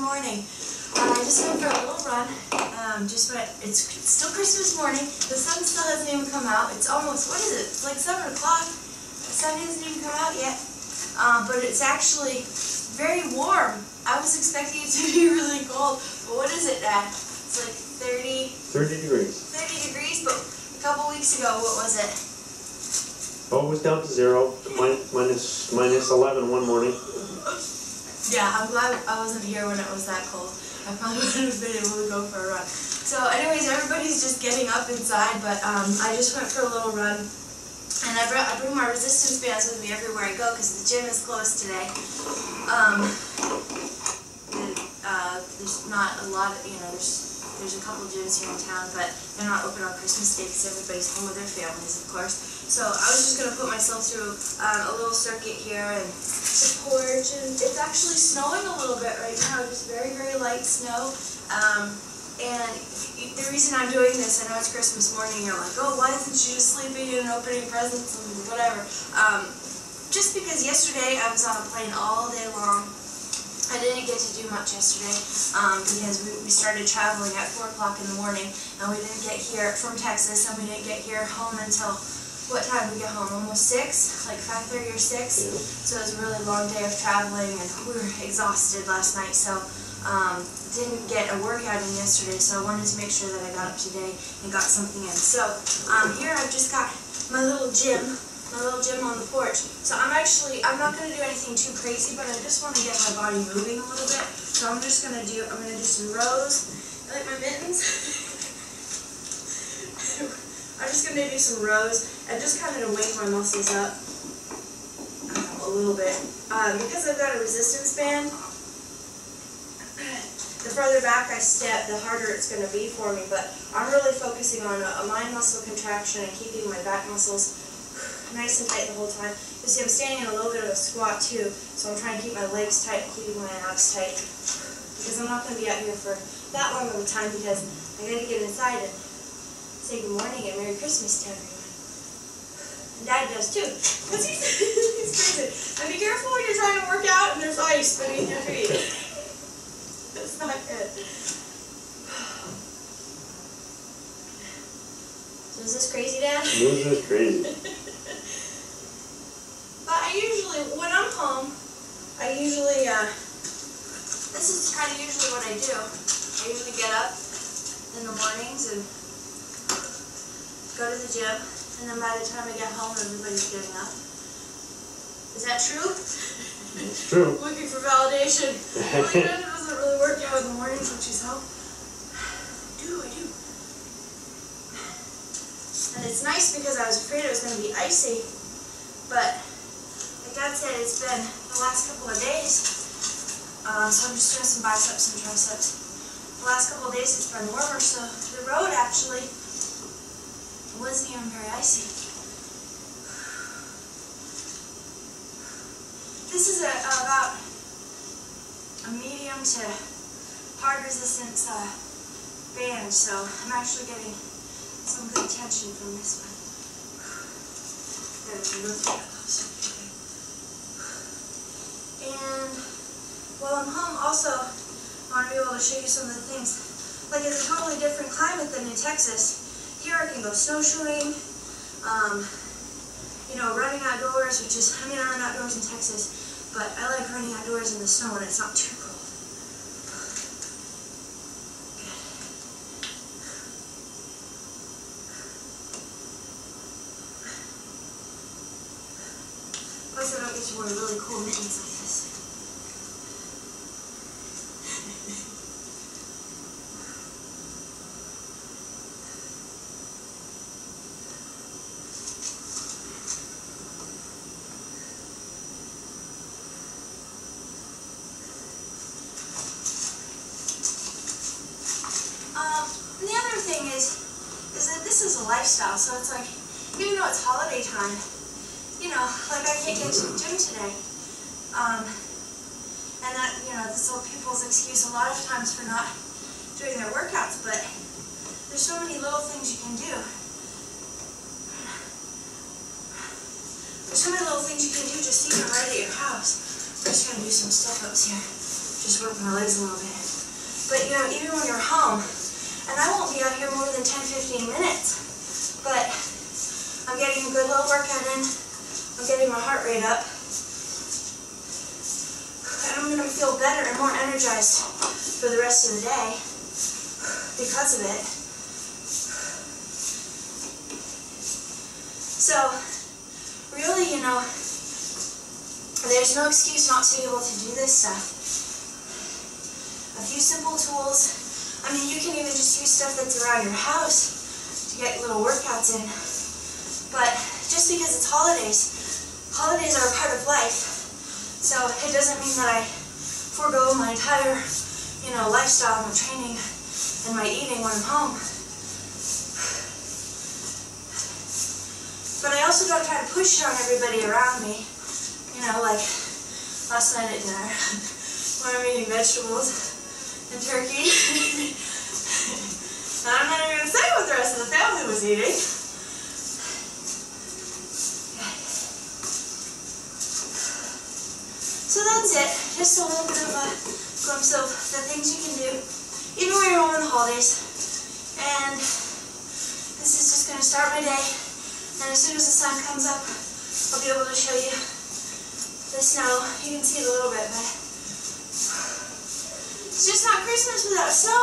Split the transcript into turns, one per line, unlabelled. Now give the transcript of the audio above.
morning. I just went for a little run. It's still Christmas morning. The sun still hasn't even come out. It's almost, what is it? It's like 7 o'clock. The sun hasn't even come out yet. But it's actually very warm. I was expecting it to be really cold. But what is it at? It's like 30
degrees.
30 degrees, but a couple weeks ago, what was it?
Oh, it was down to 0, minus 11 one morning.
Yeah, I'm glad I wasn't here when it was that cold. I probably wouldn't have been able to go for a run. So anyways, everybody's just getting up inside, but I just went for a little run. And I bring my resistance bands with me everywhere I go because the gym is closed today. There's not a lot of, there's a couple gyms here in town, but they're not open on Christmas Day because everybody's home with their families, of course. So I was just going to put myself through a little circuit here and the porch, and it's actually snowing a little bit right now, just very, very light snow. And the reason I'm doing this, I know it's Christmas morning, you're like, oh, why isn't she just sleeping and opening presents and whatever? Just because yesterday I was on a plane all day long. I didn't get to do much yesterday because we started traveling at 4 o'clock in the morning, and we didn't get here from Texas, and we didn't get here home until, what time did we get home? Almost 6, like 5:30 or 6.
Yeah.
So it was a really long day of traveling, and we were exhausted last night, so didn't get a workout in yesterday, so I wanted to make sure that I got up today and got something in. So here I've just got my little gym on the porch. So I'm not going to do anything too crazy, but I just want to get my body moving a little bit. So I'm going to do some rows. I like my mittens. I'm just going to do some rows and just kind of wake my muscles up a little bit. Because I've got a resistance band, the further back I step, the harder it's going to be for me. But I'm really focusing on a mind muscle contraction and keeping my back muscles nice and tight the whole time. You see, I'm standing in a little bit of a squat too, so I'm trying to keep my legs tight, keeping my abs tight, because I'm not going to be out here for that long of a time because I got to get inside and say good morning and Merry Christmas to everyone. And Dad does too, because he's crazy. And be careful when you're trying to work out and there's ice beneath your feet. That's not good. So is this crazy, Dad?
This is crazy.
But I usually, when I'm home, this is kind of usually what I do. I usually get up in the mornings and go to the gym, and then by the time I get home, everybody's getting up. Is that true?
It's true.
Looking for validation. Well, it doesn't really work out in the mornings, which is how I do. And it's nice because I was afraid it was going to be icy, but like Dad said, it's been the last couple of days, so I'm just doing some biceps and triceps. The last couple of days it's been warmer, so the road actually wasn't even very icy. This is about a medium to hard resistance band, so I'm actually getting some good tension from this one. And while I'm home, also, I want to be able to show you some of the things. Like, it's a totally different climate than in Texas. Here I can go snowshoeing, running outdoors, which is, I run outdoors in Texas, but I like running outdoors in the snow when it's not too cold. Plus, I don't get to wear really cool mittens like this. And the other thing is that this is a lifestyle, so it's like, even though it's holiday time, like I can't get to the gym today. And that, this is people's excuse a lot of times for not doing their workouts, but there's so many little things you can do. There's so many little things you can do just even right at your house. I'm just going to do some step-ups here. just work my legs a little bit. But you know, even when you're home, and I won't be out here more than 10-15 minutes, but I'm getting a good little workout in, I'm getting my heart rate up, and I'm going to feel better and more energized for the rest of the day because of it. So, really, you know, there's no excuse not to be able to do this stuff. A few simple tools. I mean, you can even just use stuff that's around your house to get little workouts in. But just because it's holidays are a part of life. So it doesn't mean that I forego my entire, you know, lifestyle, my training, and my eating when I'm home. But I also don't try to push it on everybody around me. You know, like last night at dinner, when I'm eating vegetables and turkey. And I'm not even going to say what the rest of the family was eating. So that's it. Just a little bit of a glimpse of the things you can do, even when you're home in the holidays. And this is just going to start my day. And as soon as the sun comes up, I'll be able to show you the snow. You can see it a little bit, but it's just not Christmas without snow.